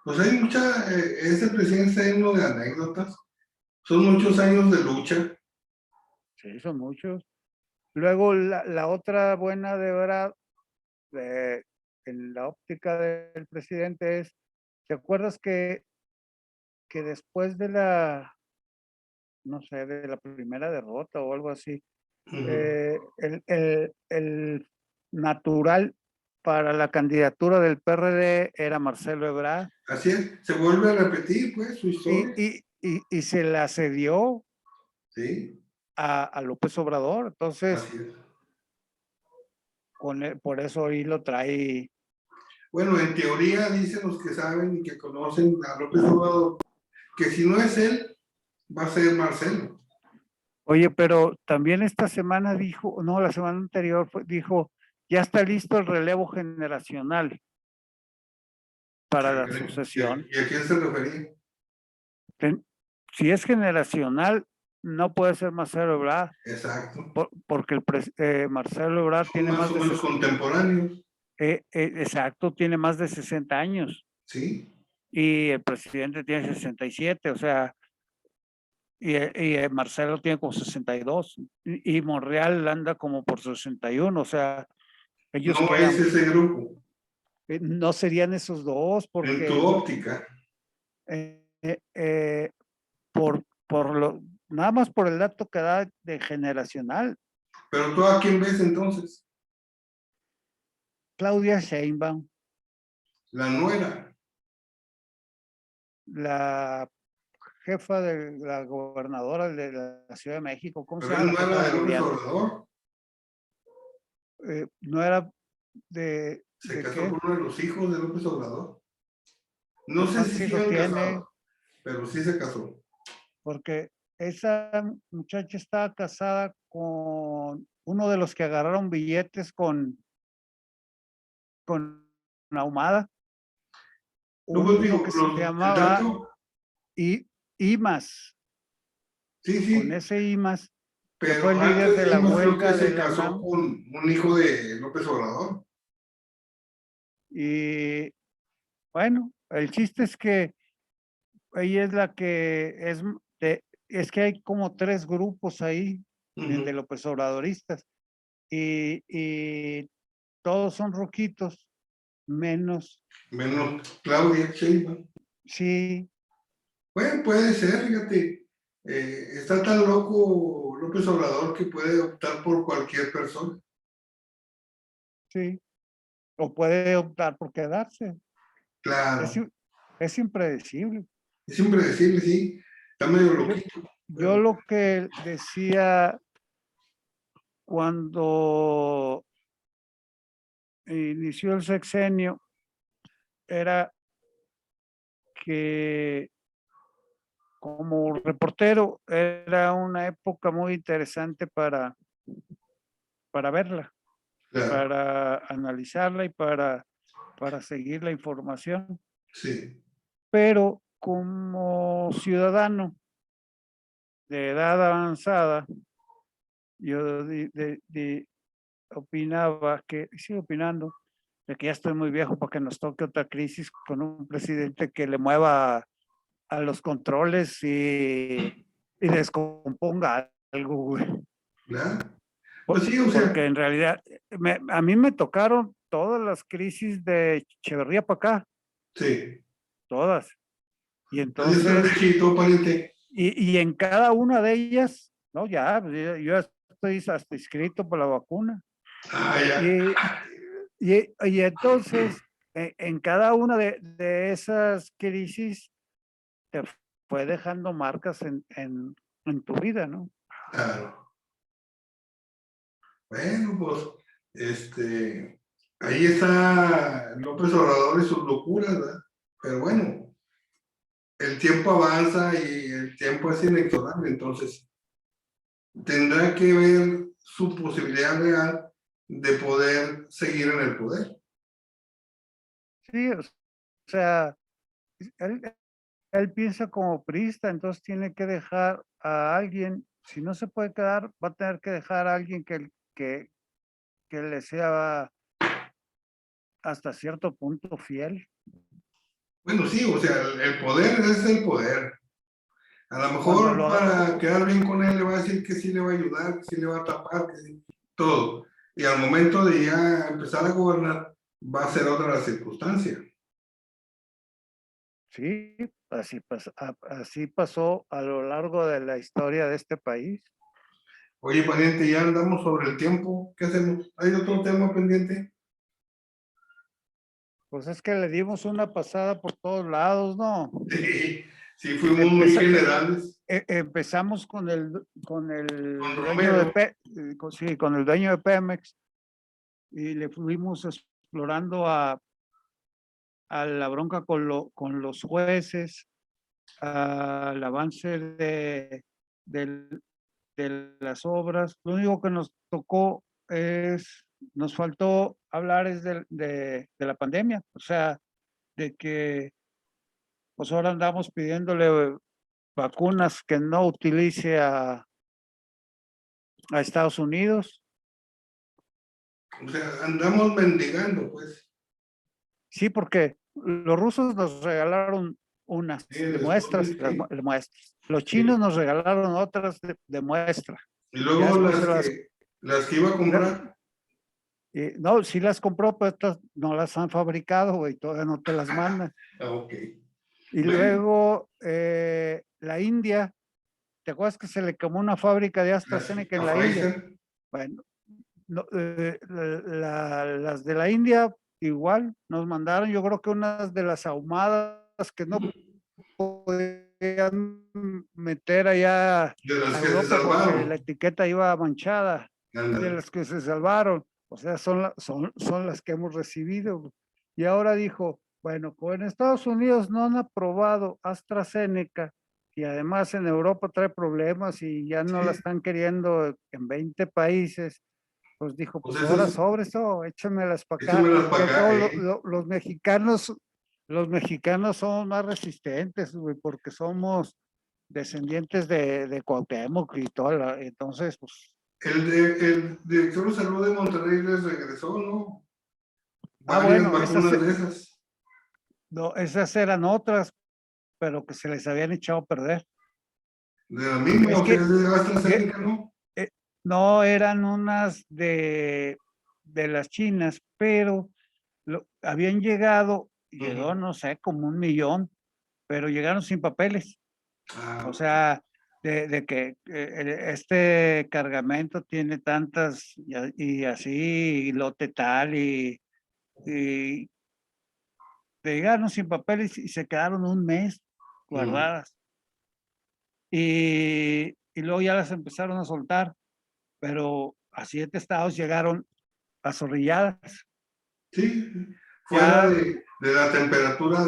pues hay mucha, ese presidente está lleno de anécdotas. Son muchos años de lucha. Sí, son muchos. Luego la otra buena de Brad, en la óptica del presidente es, ¿te acuerdas que después de no sé, de la primera derrota o algo así, Ujú. el natural para la candidatura del PRD era Marcelo Ebrard, Así es, se vuelve a repetir, pues, su historia. y se la cedió Sí, a López Obrador. Entonces, así es. por eso ahí lo trae. Bueno, en teoría dicen los que saben y que conocen a López Obrador que si no es él, va a ser Marcelo. Oye, pero también esta semana dijo, no, la semana anterior dijo, ya está listo el relevo generacional para la sucesión. ¿Y a quién se refería? Si es generacional, no puede ser Marcelo Ebrard, Exacto. porque Marcelo Ebrard Son tiene más más o de menos 60, contemporáneos. exacto, tiene más de 60 años, Sí, y el presidente tiene 67, o sea, y Marcelo tiene como 62, y Monreal anda como por 61, o sea, ellos no es quedan, ese grupo. no serían esos dos, En tu porque óptica. eh, eh, nada más por el dato que da de generacional. Pero tú a quién ves entonces? Claudia Sheinbaum, La nuera. la jefa de la gobernadora de la Ciudad de México, ¿cómo se Pero es llama? La jefa nuera de de López gobierno. Obrador. No era Se ¿de casó qué? con uno de los hijos de López Obrador. No Pues sé si cuántos hijos siguen tiene, casados, pero sí se casó. porque esa muchacha estaba casada con uno de los que agarraron billetes con Ahumada, No, pues uno digo, que se el llamaba dato, Imas, sí, con sí, ese Imas, que fue pero el líder antes de de la Imas creo que huelga de se la casó UNAM. con un hijo de López Obrador. Y bueno, el chiste es que ella es la que es que hay como tres grupos ahí de Ujú. López Obradoristas, y todos son roquitos, menos, Menos Claudia Sheinbaum. sí, Bueno, puede ser, fíjate. Está tan loco López Obrador que puede optar por cualquier persona. sí, o puede optar por quedarse. Es, Claro, im- es impredecible. es impredecible, sí. Está medio Yo, loquito, yo pero lo que decía cuando inició el sexenio era que como reportero era una época muy interesante para verla, claro, para analizarla y para seguir la información. sí. Pero como ciudadano, edad avanzada, yo opinaba que, y sigo opinando, de que ya estoy muy viejo para que nos toque otra crisis con un presidente que le mueva a los controles y descomponga algo, güey. ¿verdad? Pues sí, o Porque sea, en realidad a mí me tocaron todas las crisis de Echeverría para acá, sí. todas. Y Entonces, ya estás entonces, viejito, pariente. y en cada una de ellas, no, ya, pues, yo estoy hasta inscrito por la vacuna. Ah, ya. Y, y entonces, en cada una de esas crisis, te fue dejando marcas en tu vida, ¿no? Claro. Bueno, pues, ahí está López Obrador y sus locuras, ¿verdad? Pero bueno, el tiempo avanza y el tiempo es inexorable, entonces tendrá que ver su posibilidad real de poder seguir en el poder. Sí, o sea, él, él piensa como priista, entonces tiene que dejar a alguien, si no se puede quedar, va a tener que dejar a alguien que le sea hasta cierto punto fiel. Bueno, sí, o sea, el poder es el poder. A lo Cuando mejor lo haga, para quedar bien con él le va a decir que sí le va a ayudar, que sí le va a tapar, que sí, todo. Y al momento de ya empezar a gobernar, va a ser otra la circunstancia. sí, así pasó a lo largo de la historia de este país. Oye, pariente, ya andamos sobre el tiempo. ¿Qué hacemos? ¿Hay otro tema pendiente? Pues es que le dimos una pasada por todos lados, ¿no? Sí, sí, fuimos muy Empeza- generales. empezamos con el Con dueño de Romero. sí, con el dueño de Pemex y le fuimos explorando a la bronca con los jueces, al avance de las obras. Lo único que nos tocó nos faltó hablar es de la pandemia, o sea, de que pues ahora andamos pidiéndole vacunas que no utilice a Estados Unidos. O sea, andamos mendigando, pues. Sí, porque los rusos nos regalaron unas de El muestras, Sputnik, sí, de muestras. Los chinos sí. nos regalaron otras de muestra. Y Ya luego después se las que iba a comprar. no, sí las compró, pero estas no las han fabricado, güey, todavía no te las mandan. Ah, ok. Y Bueno, luego la India, ¿te acuerdas que se le quemó una fábrica de AstraZeneca a en la India? Pfizer. Bueno, las de la India igual nos mandaron, yo creo que unas de las ahumadas que no podían meter allá De las a que se Europa porque la salvaron. etiqueta iba manchada, de Ándale. las que se salvaron, o sea, son las que hemos recibido. Y ahora dijo, bueno, como en Estados Unidos no han aprobado AstraZeneca y además en Europa trae problemas y ya no la Sí, están queriendo en 20 países, pues dijo, pues pues eso ahora es, sobre eso, échamelas para acá. échamelas Y para al acá, cabo ¿eh? los mexicanos somos más resistentes, güey, porque somos descendientes de Cuauhtémoc y toda entonces, pues, El director de salud de Monterrey les regresó, ¿no? Varias bueno, vacunas de esas. no, esas eran otras, pero que se les habían echado a perder. De la misma, Es o sea, que es de eh, AstraZeneca, ¿no? no eran unas de las chinas, pero habían llegó, no sé, como 1 millón, pero llegaron sin papeles. Ah, O ok. sea, de que este cargamento tiene tantas y así, y lote tal, y llegaron sin papeles y se quedaron un mes Mm. guardadas. Y luego ya las empezaron a soltar, pero a 7 estados llegaron azorrilladas. Sí, fuera Ya de la temperatura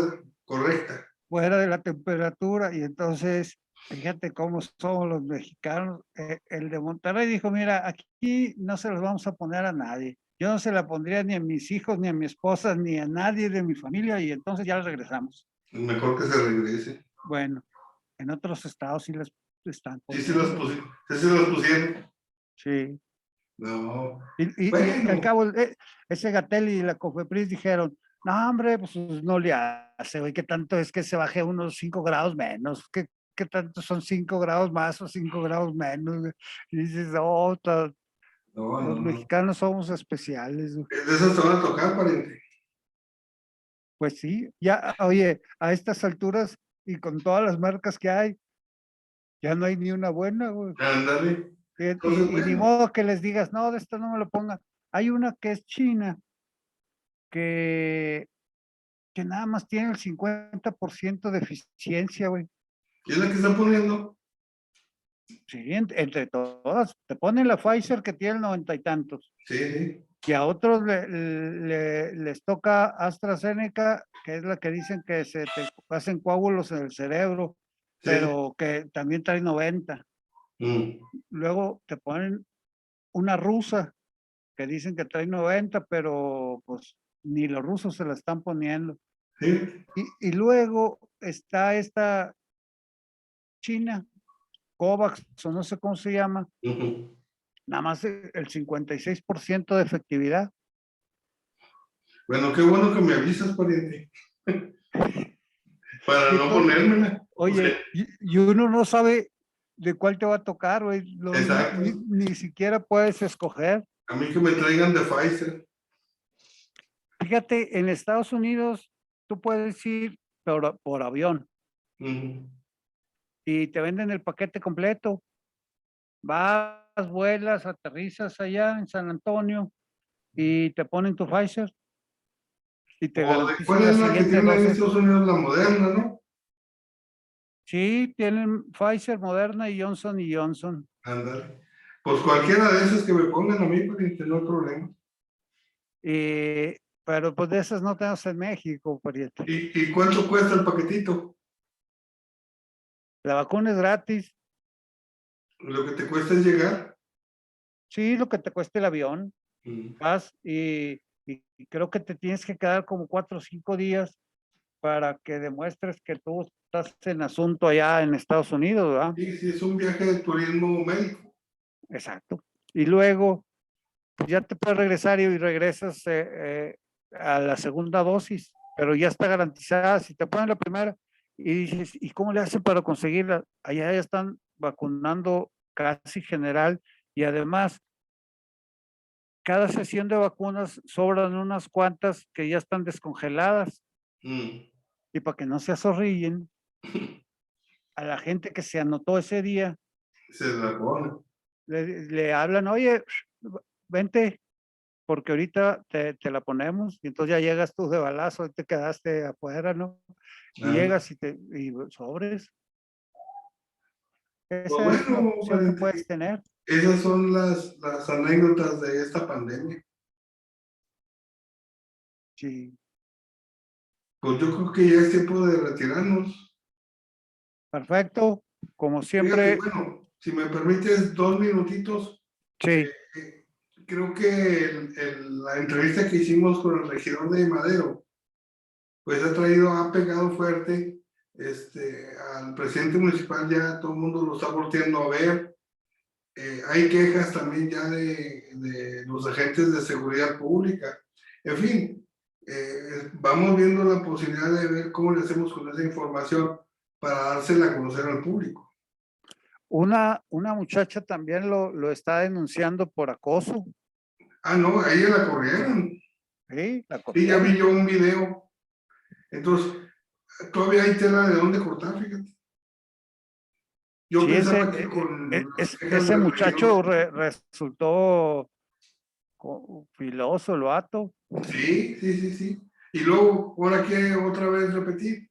correcta. fuera de la temperatura y entonces fíjate cómo somos los mexicanos. El de Monterrey dijo, mira, aquí no se los vamos a poner a nadie. Yo no se la pondría ni a mis hijos, ni a mi esposa, ni a nadie de mi familia y entonces ya les regresamos. Mejor que se regrese. Bueno, en otros estados sí les están Sí, se los poniendo. pusieron. Sí, se los pusieron. Sí. No. Y al Bueno, cabo, ese Gatell y la Cofepris dijeron, no, hombre, pues no le hace, güey, ¿qué tanto es que se baje unos 5 grados menos? ¿Qué tanto son 5 grados más o 5 grados menos, güey? Y dices, oh, no, los no, no. mexicanos somos especiales, güey. De esas te van a tocar, pariente. Pues sí, ya, oye, a estas alturas y con todas las marcas que hay, ya no hay ni una buena, güey. Ándale. Entonces, Y ni bueno. modo que les digas, no, de esta no me lo pongan. Hay una que es china, que que nada más tiene el 50% de eficiencia, güey. ¿Quién es la que está poniendo? Sí, entre todas. Te ponen la Pfizer que tiene el 90 y tantos. Sí, sí. Y a otros les toca AstraZeneca, que es la que dicen que se te hacen coágulos en el cerebro, Sí. pero que también trae 90. Mm. Luego te ponen una rusa, que dicen que trae 90, pero pues ni los rusos se la están poniendo. Sí. Y luego está esta China, COVAX, o no sé cómo se llama, Ujú. nada más el 56% de efectividad. Bueno, qué bueno que me avisas, pariente, para Y no entonces, ponérmela. O sea, oye, y uno no sabe de cuál te va a tocar, güey. exacto. Ni siquiera puedes escoger. A mí que me traigan de Pfizer. Fíjate, en Estados Unidos tú puedes ir por avión Ujú. y te venden el paquete completo. Vas, vuelas, aterrizas allá en San Antonio y te ponen tu Pfizer y te ¿O de cuál garantizan la es la que siguiente tienen ahí en dosis. Estados Unidos? La Moderna, ¿no? Sí, tienen Pfizer, Moderna y Johnson. Ándale. Pues cualquiera de esas que me pongan a mí, pariente, no hay problema. Pero pues de esas no tenemos en México, pariente. ¿Y cuánto cuesta el paquetito? La vacuna es gratis. Lo que te cuesta es llegar. Sí, lo que te cuesta el avión. Mm. Vas y creo que te tienes que quedar como 4 o 5 días para que demuestres que tú estás en asunto allá en Estados Unidos, ¿verdad? Sí, sí, es un viaje de turismo médico. Exacto. Y luego pues ya te puedes regresar y regresas a la segunda dosis, pero ya está garantizada. Si te ponen la primera y dices, ¿y cómo le hacen para conseguirla? Allá ya están vacunando casi general y además cada sesión de vacunas sobran unas cuantas que ya están descongeladas Mm. y para que no se azorrillen a la gente que se anotó ese día, Se la pone. le hablan, oye, vente, porque ahorita te la ponemos y entonces ya llegas tú de balazo y te quedaste afuera, ¿no? Y Anda. llegas y sobres. Pues Esa es una bueno, opción que pariente, puedes tener. esas son las anécdotas de esta pandemia. Sí, Pues yo creo que ya es tiempo de retirarnos. perfecto. Como Fíjate, siempre, bueno, si me permites 2 minutitos, sí, creo que la entrevista que hicimos con el regidor de Madero, pues ha pegado fuerte. Al presidente municipal ya todo el mundo lo está volteando a ver. Hay quejas también ya de los agentes de seguridad pública. En fin, vamos viendo la posibilidad de ver cómo le hacemos con esa información para dársela a conocer al público. una muchacha también lo está denunciando por acoso. Ah, no, a ella la corrieron. Sí, la Sí, ya vi corrieron. yo un video. Entonces, todavía hay tela de dónde cortar, fíjate. Yo Sí, pensaba que con las quejas ese del muchacho regidor. resultó filoso, el vato. Sí, sí, sí, sí. Y luego, ahora quiere otra vez repetir.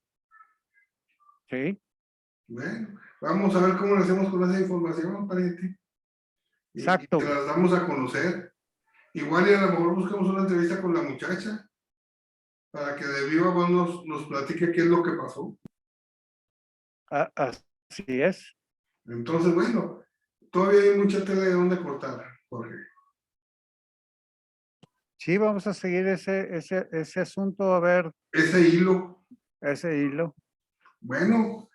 Sí, Bueno, vamos a ver cómo le hacemos con esa información, pariente. Y te exacto. las damos a conocer. Igual y a lo mejor buscamos una entrevista con la muchacha para que de viva voz nos platique qué es lo que pasó. Así es. Entonces, bueno, todavía hay mucha tela de dónde cortar, Jorge. Sí, vamos a seguir ese asunto, a ver Ese hilo, ese hilo. bueno,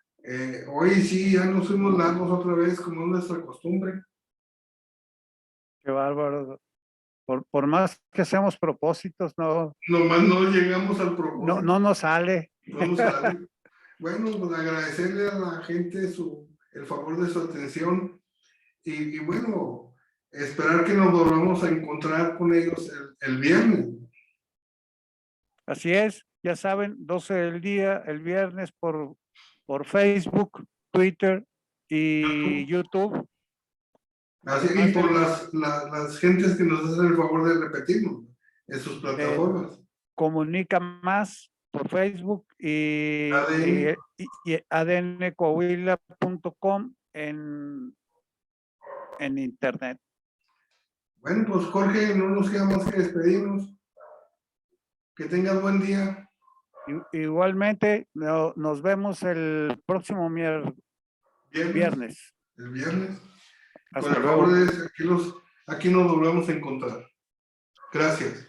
Hoy sí, ya nos fuimos largos otra vez, como es nuestra costumbre. Qué bárbaro. Por más que hacemos propósitos, Nomás no llegamos al propósito. no nos sale. No nos sale. Bueno, pues agradecerle a la gente el favor de su atención y bueno, esperar que nos volvamos a encontrar con ellos el viernes. Así es, ya saben, 12 del día, el viernes por Facebook, Twitter y YouTube. Así, y por las gentes que nos hacen el favor de repetirnos en sus plataformas. Comunica Más por Facebook y adncoahuila.com en internet. Bueno, pues Jorge, no nos queda más que despedirnos. Que tengas buen día. Igualmente, nos vemos el próximo viernes. El viernes. Hasta Con el luego. favor de Dios, aquí nos volvemos a encontrar. Gracias.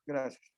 Gracias.